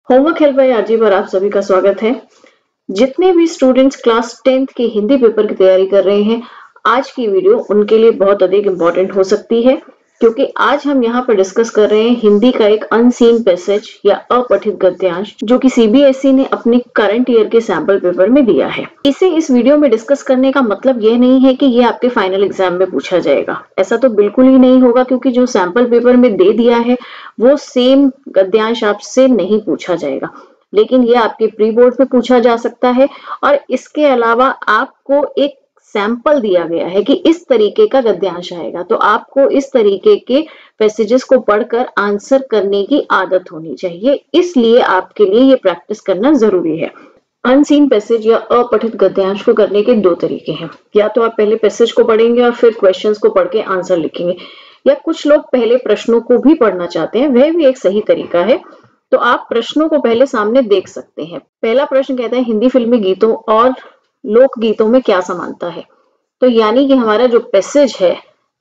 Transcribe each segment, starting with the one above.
Homework help by RG पर आप सभी का स्वागत है। जितने भी स्टूडेंट्स क्लास 10th के हिंदी पेपर की तैयारी कर रहे हैं, आज की वीडियो उनके लिए बहुत अधिक इम्पोर्टेंट हो सकती है, क्योंकि आज हम यहाँ पर डिस्कस कर रहे हैं हिंदी का एक अनसीन पैसेज या अपठित गद्यांश जो कि सीबीएसई ने अपने करंट ईयर के सैंपल पेपर में दिया है। इसे इस वीडियो में डिस्कस करने का मतलब यह नहीं है कि ये आपके फाइनल एग्जाम में पूछा जाएगा। ऐसा तो बिल्कुल ही नहीं होगा, क्योंकि जो सैंपल पेपर में दे दिया है वो सेम गद्यांश आपसे नहीं पूछा जाएगा, लेकिन ये आपके प्री बोर्ड में पूछा जा सकता है। और इसके अलावा आपको एक सैंपल दिया गया है कि इस तरीके का गद्यांश आएगा, तो आपको इस तरीके के पैसेजेस को पढ़कर आंसर करने की आदत होनी चाहिए। इसलिए आपके लिए ये प्रैक्टिस करना जरूरी है। अनसीन पैसेज या अपठित गद्यांश को करने के दो तरीके हैं। या तो आप पहले पैसेज को पढ़ेंगे और फिर क्वेश्चंस को पढ़ के आंसर लिखेंगे, या कुछ लोग पहले प्रश्नों को भी पढ़ना चाहते हैं, वह भी एक सही तरीका है। तो आप प्रश्नों को पहले सामने देख सकते हैं। पहला प्रश्न कहता है हिंदी फिल्मी गीतों और लोक गीतों में क्या समानता है। तो यानी कि हमारा जो पैसेज है,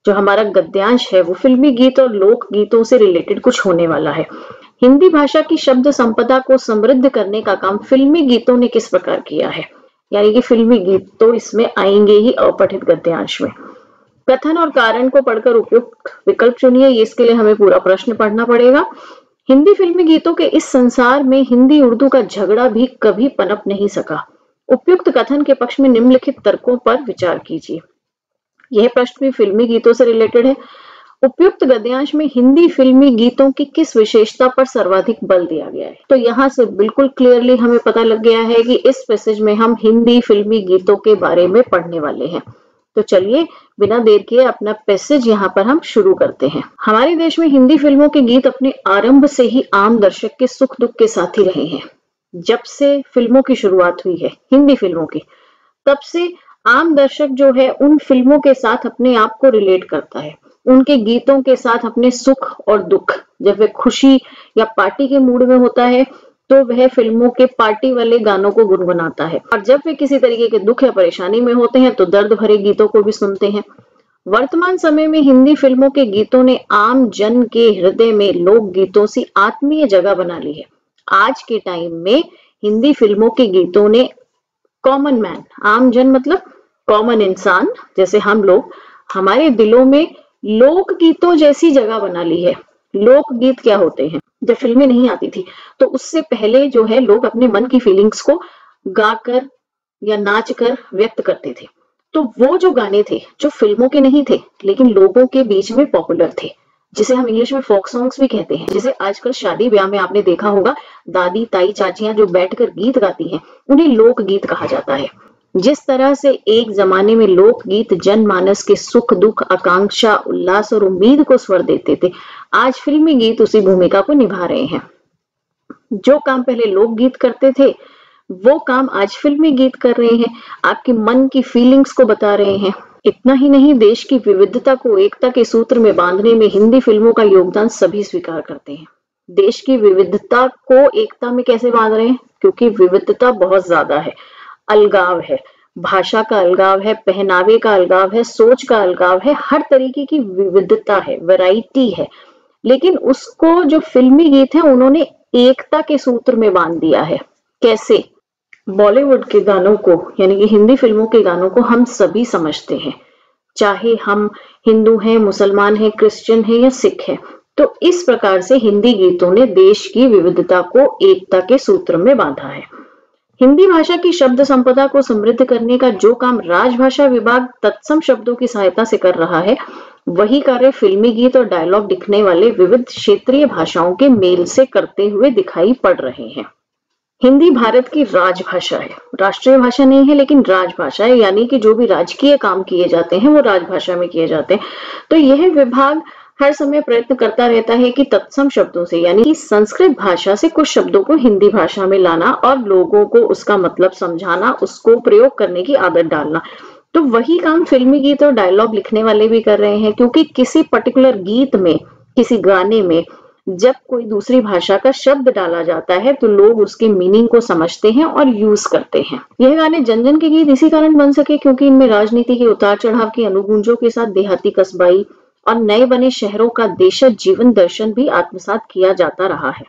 जो हमारा गद्यांश है, वो फिल्मी गीत और लोक गीतों से रिलेटेड कुछ होने वाला है। हिंदी भाषा की शब्द संपदा को समृद्ध करने का काम फिल्मी गीतों ने किस प्रकार किया है, यानी कि फिल्मी गीत तो इसमें आएंगे ही अपठित गद्यांश में। कथन और कारण को पढ़कर उपयुक्त विकल्प चुनिए। इसके लिए हमें पूरा प्रश्न पढ़ना पड़ेगा। हिंदी फिल्मी गीतों के इस संसार में हिंदी उर्दू का झगड़ा भी कभी पनप नहीं सका। उपयुक्त कथन के पक्ष में निम्नलिखित तर्कों पर विचार कीजिए। यह प्रश्न भी फिल्मी गीतों से रिलेटेड है। उपयुक्त गद्यांश में हिंदी फिल्मी गीतों की किस विशेषता पर सर्वाधिक बल दिया गया है। तो यहाँ से बिल्कुल क्लियरली हमें पता लग गया है कि इस पैसेज में हम हिंदी फिल्मी गीतों के बारे में पढ़ने वाले हैं। तो चलिए बिना देर किए अपना पैसेज यहाँ पर हम शुरू करते हैं। हमारे देश में हिंदी फिल्मों के गीत अपने आरंभ से ही आम दर्शक के सुख दुख के साथी रहे हैं। जब से फिल्मों की शुरुआत हुई है हिंदी फिल्मों की, तब से आम दर्शक जो है उन फिल्मों के साथ अपने आप को रिलेट करता है, उनके गीतों के साथ अपने सुख और दुख। जब वह खुशी या पार्टी के मूड में होता है तो वह फिल्मों के पार्टी वाले गानों को गुनगुनाता है, और जब वे किसी तरीके के दुख या परेशानी में होते हैं तो दर्द भरे गीतों को भी सुनते हैं। वर्तमान समय में हिंदी फिल्मों के गीतों ने आम जन के हृदय में लोक गीतों से आत्मीय जगह बना ली है। आज के टाइम में हिंदी फिल्मों के गीतों ने कॉमन मैन, आम जन मतलब कॉमन इंसान जैसे हम लोग, हमारे दिलों में लोक गीतों जैसी जगह बना ली है। लोक गीत क्या होते हैं? जब फिल्में नहीं आती थी तो उससे पहले जो है लोग अपने मन की फीलिंग्स को गाकर या नाचकर व्यक्त करते थे। तो वो जो गाने थे जो फिल्मों के नहीं थे लेकिन लोगों के बीच में पॉपुलर थे, जिसे हम इंग्लिश में फोक सॉन्ग्स भी कहते हैं, जिसे आजकल शादी ब्याह में आपने देखा होगा दादी ताई चाचियां जो बैठकर गीत गाती हैं, उन्हें लोक गीत कहा जाता है। जिस तरह से एक जमाने में लोकगीत जनमानस के सुख दुख, आकांक्षा, उल्लास और उम्मीद को स्वर देते थे, आज फिल्मी गीत उसी भूमिका को निभा रहे हैं। जो काम पहले लोकगीत करते थे वो काम आज फिल्मी गीत कर रहे हैं, आपके मन की फीलिंग्स को बता रहे हैं। इतना ही नहीं, देश की विविधता को एकता के सूत्र में बांधने में हिंदी फिल्मों का योगदान सभी स्वीकार करते हैं। देश की विविधता को एकता में कैसे बांध रहे हैं? क्योंकि विविधता बहुत ज्यादा है, अलगाव है, भाषा का अलगाव है, पहनावे का अलगाव है, सोच का अलगाव है, हर तरीके की विविधता है, वैरायटी है। लेकिन उसको जो फिल्मी गीत है उन्होंने एकता के सूत्र में बांध दिया है। कैसे? बॉलीवुड के गानों को यानी कि हिंदी फिल्मों के गानों को हम सभी समझते हैं, चाहे हम हिंदू हैं, मुसलमान हैं, क्रिश्चियन हैं या सिख हैं। तो इस प्रकार से हिंदी गीतों ने देश की विविधता को एकता के सूत्र में बांधा है। हिंदी भाषा की शब्द संपदा को समृद्ध करने का जो काम राजभाषा विभाग तत्सम शब्दों की सहायता से कर रहा है, वही कार्य फिल्मी गीत और डायलॉग लिखने वाले विविध क्षेत्रीय भाषाओं के मेल से करते हुए दिखाई पड़ रहे हैं। हिंदी भारत की राजभाषा है, राष्ट्रीय भाषा नहीं है लेकिन राजभाषा है, यानी कि जो भी राजकीय काम किए जाते हैं वो राजभाषा में किए जाते हैं। तो यह विभाग हर समय प्रयत्न करता रहता है कि तत्सम शब्दों से यानी कि संस्कृत भाषा से कुछ शब्दों को हिंदी भाषा में लाना और लोगों को उसका मतलब समझाना, उसको प्रयोग करने की आदत डालना। तो वही काम फिल्मी गीत और डायलॉग लिखने वाले भी कर रहे हैं, क्योंकि किसी पर्टिकुलर गीत में, किसी गाने में जब कोई दूसरी भाषा का शब्द डाला जाता है तो लोग उसके मीनिंग को समझते हैं और यूज करते हैं। यह गाने जन जन के गीत इसी कारण बन सके क्योंकि इनमें राजनीति के उतार चढ़ाव की अनुगूंजों के साथ देहाती कस्बाई और नए बने शहरों का देशज जीवन दर्शन भी आत्मसात किया जाता रहा है।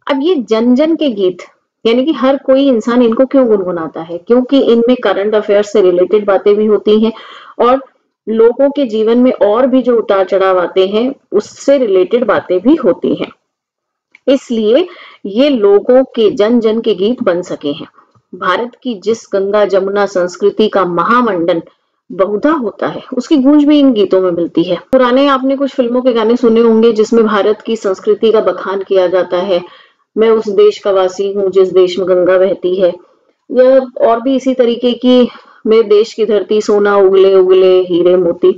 अब ये जन जन के गीत यानी कि हर कोई इंसान इनको क्यों गुनगुनाता है, क्योंकि इनमें करंट अफेयर्स से रिलेटेड बातें भी होती हैं और लोगों के जीवन में और भी जो उतार चढ़ाव आते हैं उससे रिलेटेड बातें भी होती हैं, इसलिए ये लोगों के जन जन के गीत बन सके हैं। भारत की जिस गंगा जमुना संस्कृति का महामंडन बहुधा होता है उसकी गूंज भी इन गीतों में मिलती है। पुराने आपने कुछ फिल्मों के गाने सुने होंगे जिसमें भारत की संस्कृति का बखान किया जाता है, मैं उस देश का वासी हूँ जिस देश में गंगा बहती है, या और भी इसी तरीके की मेरे देश की धरती सोना उगले उगले हीरे मोती।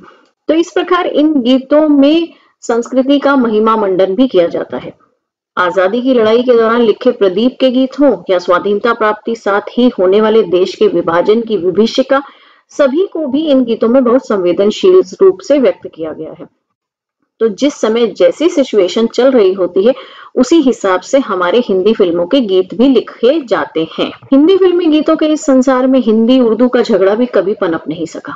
तो इस प्रकार इन गीतों में संस्कृति का महिमा मंडन भी किया जाता है। आजादी की लड़ाई के दौरान लिखे प्रदीप के गीत हो या स्वाधीनता प्राप्ति साथ ही होने वाले देश के विभाजन की विभीषिका, सभी को भी इन गीतों में बहुत संवेदनशील रूप से व्यक्त किया गया है। तो जिस समय जैसी सिचुएशन चल रही होती है उसी हिसाब से हमारे हिंदी फिल्मों के गीत भी लिखे जाते हैं। हिंदी फिल्मी गीतों के इस संसार में हिंदी उर्दू का झगड़ा भी कभी पनप नहीं सका।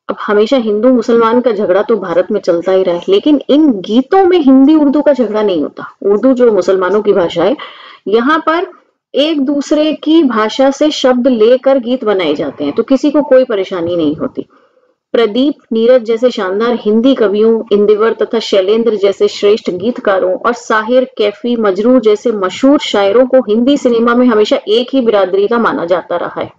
अब हमेशा हिंदू मुसलमान का झगड़ा तो भारत में चलता ही रहा है, लेकिन इन गीतों में हिंदी उर्दू का झगड़ा नहीं होता। उर्दू जो मुसलमानों की भाषा है, यहाँ पर एक दूसरे की भाषा से शब्द लेकर गीत बनाए जाते हैं, तो किसी को कोई परेशानी नहीं होती। प्रदीप, नीरज जैसे शानदार हिंदी कवियों, इंदिवर तथा शैलेंद्र जैसे श्रेष्ठ गीतकारों और साहिर, कैफी, मजरूह जैसे मशहूर शायरों को हिंदी सिनेमा में हमेशा एक ही बिरादरी का माना जाता रहा है।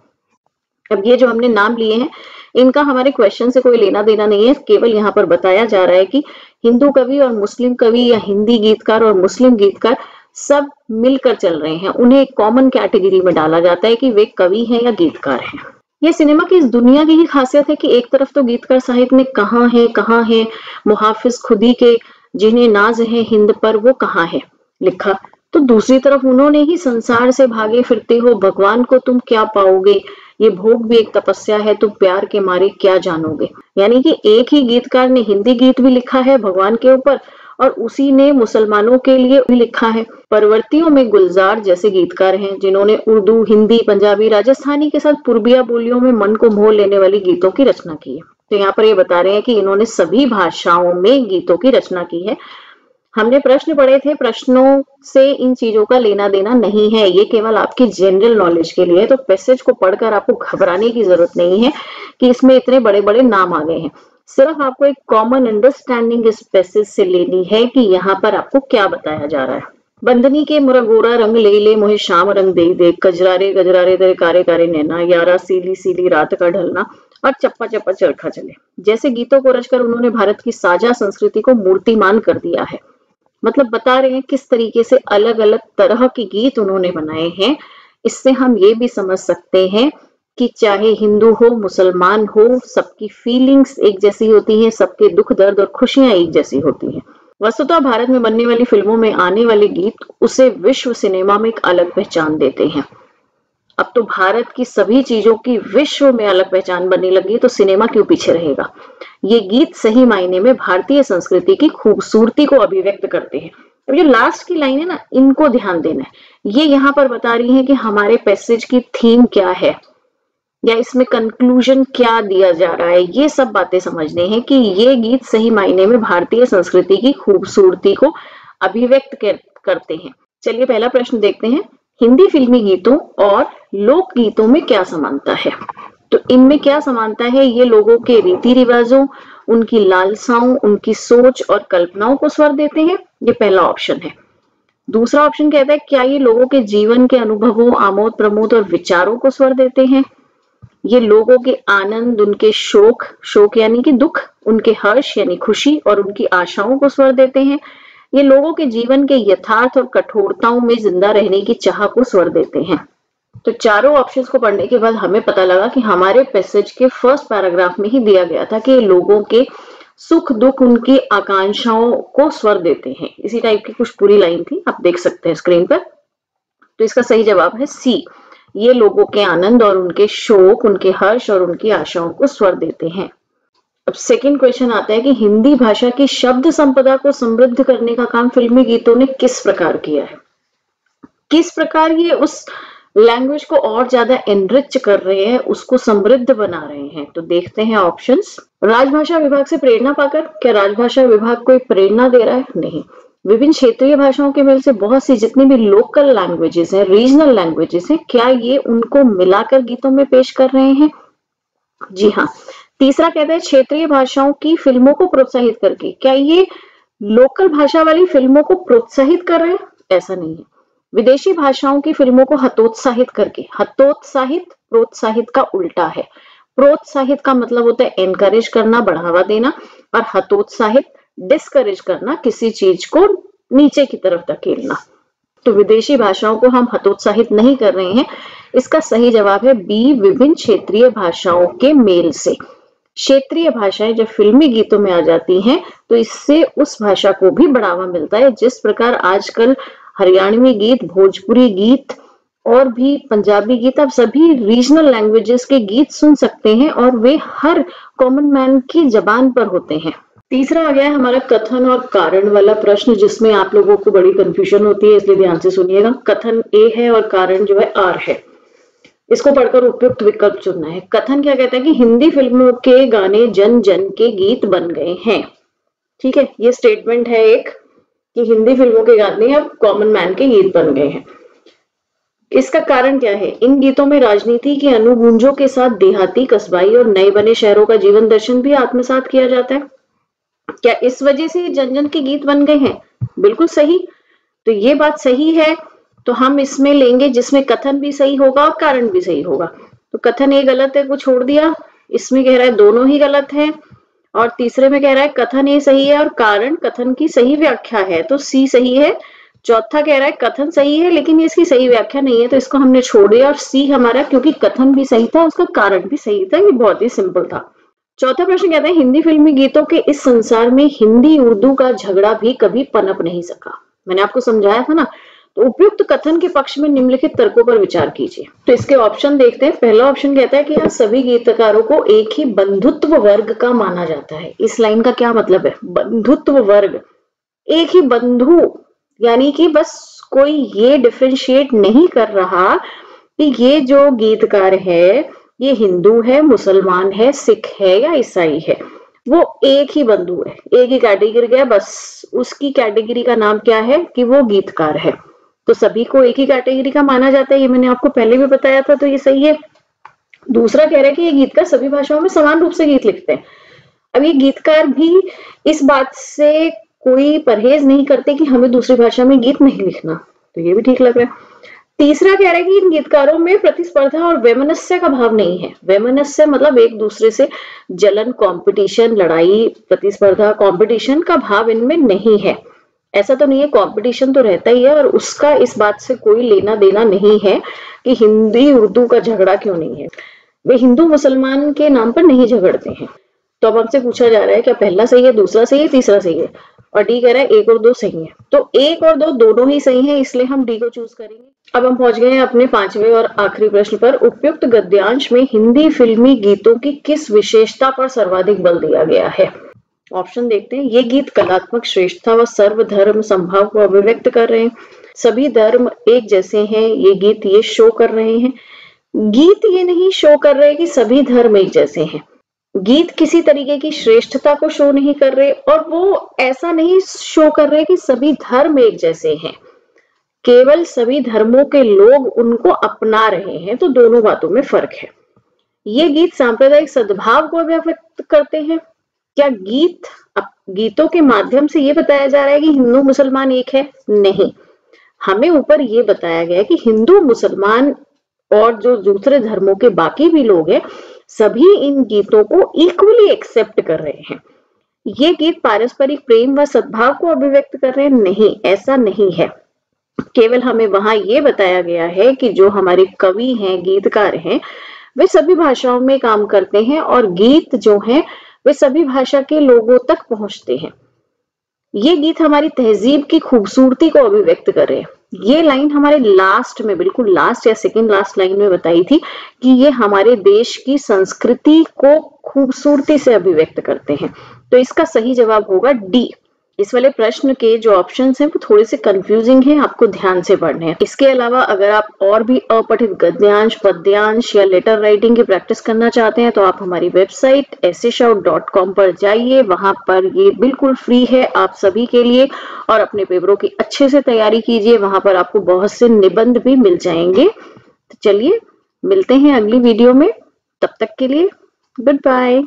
अब ये जो हमने नाम लिए हैं इनका हमारे क्वेश्चन से कोई लेना देना नहीं है, केवल यहाँ पर बताया जा रहा है कि हिंदू कवि और मुस्लिम कवि या हिंदी गीतकार और मुस्लिम गीतकार सब मिलकर चल रहे हैं, उन्हें एक कॉमन कैटेगरी में डाला जाता है कि वे कवि हैं या गीतकार हैं। यह सिनेमा की इस दुनिया की ही खासियत है कि एक तरफ तो गीतकार साहित्य ने कहाँ है मुहाफिज खुदी के जिन्हें नाज है हिंद पर वो कहाँ है लिखा, तो दूसरी तरफ उन्होंने ही संसार से भागे फिरते हो भगवान को तुम क्या पाओगे, ये भोग भी एक तपस्या है तुम प्यार के मारे क्या जानोगे। यानी कि एक ही गीतकार ने हिंदी गीत भी लिखा है भगवान के ऊपर और उसी ने मुसलमानों के लिए भी लिखा है। परवर्तियों में गुलजार जैसे गीतकार हैं जिन्होंने उर्दू, हिंदी, पंजाबी, राजस्थानी के साथ पूर्बिया बोलियों में मन को मोह लेने वाली गीतों की रचना की है। तो यहाँ पर ये बता रहे हैं कि इन्होंने सभी भाषाओं में गीतों की रचना की है। हमने प्रश्न पढ़े थे, प्रश्नों से इन चीजों का लेना देना नहीं है, ये केवल आपकी जनरल नॉलेज के लिए है। तो पैसेज को पढ़कर आपको घबराने की जरूरत नहीं है कि इसमें इतने बड़े बड़े नाम आ गए हैं, सिर्फ आपको एक कॉमन अंडरस्टैंडिंग इस पैसेज से लेनी है कि यहाँ पर आपको क्या बताया जा रहा है। बंदनी के मुरा गोरा रंग ले ले मोहे शाम रंग दे दे, गजरारे गजरारे तेरे कारे कारे नैना, यारा सीली सीली रात का ढलना और चप्पा चप्पा चरखा चले जैसे गीतों को रचकर उन्होंने भारत की साझा संस्कृति को मूर्तिमान कर दिया है। मतलब बता रहे हैं किस तरीके से अलग अलग तरह के गीत उन्होंने बनाए हैं। इससे हम ये भी समझ सकते हैं कि चाहे हिंदू हो मुसलमान हो, सबकी फीलिंग्स एक जैसी होती हैं, सबके दुख दर्द और खुशियां एक जैसी होती हैं। वस्तुतः भारत में बनने वाली फिल्मों में आने वाले गीत उसे विश्व सिनेमा में एक अलग पहचान देते हैं। अब तो भारत की सभी चीजों की विश्व में अलग पहचान बनने लगी तो सिनेमा क्यों पीछे रहेगा। ये गीत सही मायने में भारतीय संस्कृति की खूबसूरती को अभिव्यक्त करते हैं। अब जो लास्ट की लाइन है ना, इनको ध्यान देना है। ये यहाँ पर बता रही है कि हमारे पैसेज की थीम क्या है या इसमें कंक्लूजन क्या दिया जा रहा है। ये सब बातें समझने हैं कि ये गीत सही मायने में भारतीय संस्कृति की खूबसूरती को अभिव्यक्त करते हैं। चलिए पहला प्रश्न देखते हैं, हिंदी फिल्मी गीतों और लोक गीतों में क्या समानता है। तो इनमें क्या समानता है, ये लोगों के रीति रिवाजों, उनकी लालसाओं, उनकी सोच और कल्पनाओं को स्वर देते हैं। ये पहला ऑप्शन है। दूसरा ऑप्शन कहता है क्या ये लोगों के जीवन के अनुभवों, आमोद प्रमोद और विचारों को स्वर देते हैं। ये लोगों के आनंद, उनके शोक यानी कि दुख, उनके हर्ष यानी खुशी और उनकी आशाओं को स्वर देते हैं। ये लोगों के जीवन के यथार्थ और कठोरताओं में जिंदा रहने की चाह को स्वर देते हैं। तो चारों ऑप्शंस को पढ़ने के बाद हमें पता लगा कि हमारे पैसेज के फर्स्ट पैराग्राफ में ही दिया गया था कि लोगों के सुख दुख, उनकी आकांक्षाओं को स्वर देते हैं। इसी टाइप की कुछ पूरी लाइन थी, आप देख सकते हैं स्क्रीन पर। तो इसका सही जवाब है सी, ये लोगों के आनंद और उनके शोक, उनके हर्ष और उनकी आशाओं को स्वर देते हैं। अब सेकंड क्वेश्चन आता है कि हिंदी भाषा की शब्द संपदा को समृद्ध करने का काम फिल्मी गीतों ने किस प्रकार किया है। किस प्रकार ये उस लैंग्वेज को और ज्यादा एनरिच कर रहे हैं, उसको समृद्ध बना रहे हैं। तो देखते हैं ऑप्शंस। राजभाषा विभाग से प्रेरणा पाकर, क्या राजभाषा विभाग कोई प्रेरणा दे रहा है? नहीं, विभिन्न क्षेत्रीय भाषाओं के मेल से बहुत सी जितनी भी लोकल लैंग्वेजेस हैं, रीजनल लैंग्वेजेस हैं, क्या ये उनको मिलाकर गीतों में पेश कर रहे हैं? जी हाँ। तीसरा कहते हैं क्षेत्रीय भाषाओं की फिल्मों को प्रोत्साहित करके, क्या ये लोकल भाषा वाली फिल्मों को प्रोत्साहित कर रहे हैं? ऐसा नहीं है। विदेशी भाषाओं की फिल्मों को हतोत्साहित करके, हतोत्साहित प्रोत्साहित का उल्टा है। प्रोत्साहित का मतलब होता है एनकरेज करना, बढ़ावा देना, और हतोत्साहित डिस्करेज करना, किसी चीज को नीचे की तरफ धकेलना। तो विदेशी भाषाओं को हम हतोत्साहित नहीं कर रहे हैं। इसका सही जवाब है बी, विभिन्न क्षेत्रीय भाषाओं के मेल से। क्षेत्रीय भाषाएं जब फिल्मी गीतों में आ जाती हैं तो इससे उस भाषा को भी बढ़ावा मिलता है। जिस प्रकार आजकल हरियाणवी गीत, भोजपुरी गीत और भी पंजाबी गीत, आप सभी रीजनल लैंग्वेजेस के गीत सुन सकते हैं और वे हर कॉमन मैन की जबान पर होते हैं। तीसरा आ गया है हमारा कथन और कारण वाला प्रश्न, जिसमें आप लोगों को बड़ी कंफ्यूजन होती है, इसलिए ध्यान से सुनिएगा। कथन ए है और कारण जो है आर है। इसको पढ़कर उपयुक्त विकल्प चुनना है। कथन क्या कहता है कि हिंदी फिल्मों के गाने जन जन के गीत बन गए हैं। ठीक है, ये स्टेटमेंट है एक कि हिंदी फिल्मों के गाने अब कॉमन मैन के गीत बन गए हैं। इसका कारण क्या है? इन गीतों में राजनीति की अनुगूंजों के साथ देहाती, कस्बाई और नए बने शहरों का जीवन दर्शन भी आत्मसात किया जाता है। क्या इस वजह से जन जन के गीत बन गए हैं? बिल्कुल सही। तो ये बात सही है, तो हम इसमें लेंगे जिसमें कथन भी सही होगा और कारण भी सही होगा। तो कथन ए गलत है, को छोड़ दिया। इसमें कह रहा है दोनों ही गलत है, और तीसरे में कह रहा है कथन ए सही है और कारण कथन की सही व्याख्या है, तो सी सही है। चौथा कह रहा है कथन सही है लेकिन ये इसकी सही व्याख्या नहीं है, तो इसको हमने छोड़ दिया, और सी हमारा, क्योंकि कथन भी सही था उसका कारण भी सही था। ये बहुत ही सिंपल था। चौथा प्रश्न कहता है हिंदी फिल्मी गीतों के इस संसार में हिंदी उर्दू का झगड़ा भी कभी पनप नहीं सका। मैंने आपको समझाया था ना। तो उपयुक्त कथन के पक्ष में निम्नलिखित तर्कों पर विचार कीजिए। तो इसके ऑप्शन देखते हैं। पहला ऑप्शन कहता है कि यहाँ सभी गीतकारों को एक ही बंधुत्व वर्ग का माना जाता है। इस लाइन का क्या मतलब है? बंधुत्व वर्ग, एक ही बंधु, यानी कि बस कोई ये डिफरेंशिएट नहीं कर रहा कि ये जो गीतकार है ये हिंदू है, मुसलमान है, सिख है या ईसाई है। वो एक ही बंधु है, एक ही कैटेगरी है, बस उसकी कैटेगरी का नाम क्या है कि वो गीतकार है। तो सभी को एक ही कैटेगरी का माना जाता है, ये मैंने आपको पहले भी बताया था, तो ये सही है। दूसरा कह रहा है कि ये गीतकार सभी भाषाओं में समान रूप से गीत लिखते हैं। अब ये गीतकार भी इस बात से कोई परहेज नहीं करते कि हमें दूसरी भाषा में गीत नहीं लिखना, तो ये भी ठीक लग रहा है। तीसरा कह रहा है कि इन गीतकारों में प्रतिस्पर्धा और वैमनस्य का भाव नहीं है। वैमनस्य मतलब एक दूसरे से जलन, कंपटीशन, लड़ाई, प्रतिस्पर्धा, कंपटीशन का भाव इनमें नहीं है। ऐसा तो नहीं है, कंपटीशन तो रहता ही है, और उसका इस बात से कोई लेना देना नहीं है कि हिंदी उर्दू का झगड़ा क्यों नहीं है। वे हिंदू मुसलमान के नाम पर नहीं झगड़ते हैं। तो अब हमसे पूछा जा रहा है क्या पहला सही है, दूसरा सही है, तीसरा सही है, और डी कह रहा है एक और दो सही है। तो एक और दो दोनों ही सही है, इसलिए हम डी को चूज करेंगे। अब हम पहुंच गए हैं अपने पांचवें और आखिरी प्रश्न पर। उपयुक्त गद्यांश में हिंदी फिल्मी गीतों की किस विशेषता पर सर्वाधिक बल दिया गया है? ऑप्शन देखते हैं। ये गीत कलात्मक श्रेष्ठता व सर्वधर्म संभाव को अभिव्यक्त कर रहे हैं। सभी धर्म एक जैसे हैं, ये गीत ये शो कर रहे हैं। गीत ये नहीं शो कर रहे कि सभी धर्म एक जैसे हैं। गीत किसी तरीके की श्रेष्ठता को शो नहीं कर रहे, और वो ऐसा नहीं शो कर रहे कि सभी धर्म एक जैसे हैं। केवल सभी धर्मों के लोग उनको अपना रहे हैं, तो दोनों बातों में फर्क है। ये गीत सांप्रदायिक सद्भाव को अभिव्यक्त करते हैं। क्या गीतों के माध्यम से ये बताया जा रहा है कि हिंदू मुसलमान एक है? नहीं, हमें ऊपर ये बताया गया है कि हिंदू, मुसलमान और जो दूसरे धर्मों के बाकी भी लोग हैं, सभी इन गीतों को इक्वली एक्सेप्ट कर रहे हैं। ये गीत पारस्परिक प्रेम व सद्भाव को अभिव्यक्त कर रहे हैं? नहीं, ऐसा नहीं है। केवल हमें वहां ये बताया गया है कि जो हमारे कवि हैं, गीतकार हैं, वे सभी भाषाओं में काम करते हैं, और गीत जो हैं वे सभी भाषा के लोगों तक पहुंचते हैं। ये गीत हमारी तहजीब की खूबसूरती को अभिव्यक्त कर रहे हैं। ये लाइन हमारे लास्ट में, बिल्कुल लास्ट या सेकंड लास्ट लाइन में बताई थी कि ये हमारे देश की संस्कृति को खूबसूरती से अभिव्यक्त करते हैं। तो इसका सही जवाब होगा डी, इस वाले प्रश्न के जो ऑप्शंस हैं वो थोड़े से कंफ्यूजिंग हैं, आपको ध्यान से पढ़ने हैं। इसके अलावा अगर आप और भी अपठित गद्यांश, पद्यांश या लेटर राइटिंग की प्रैक्टिस करना चाहते हैं तो आप हमारी वेबसाइट essayshout.com पर जाइए। वहां पर ये बिल्कुल फ्री है आप सभी के लिए, और अपने पेपरों की अच्छे से तैयारी कीजिए। वहां पर आपको बहुत से निबंध भी मिल जाएंगे। तो चलिए मिलते हैं अगली वीडियो में, तब तक के लिए गुड बाय।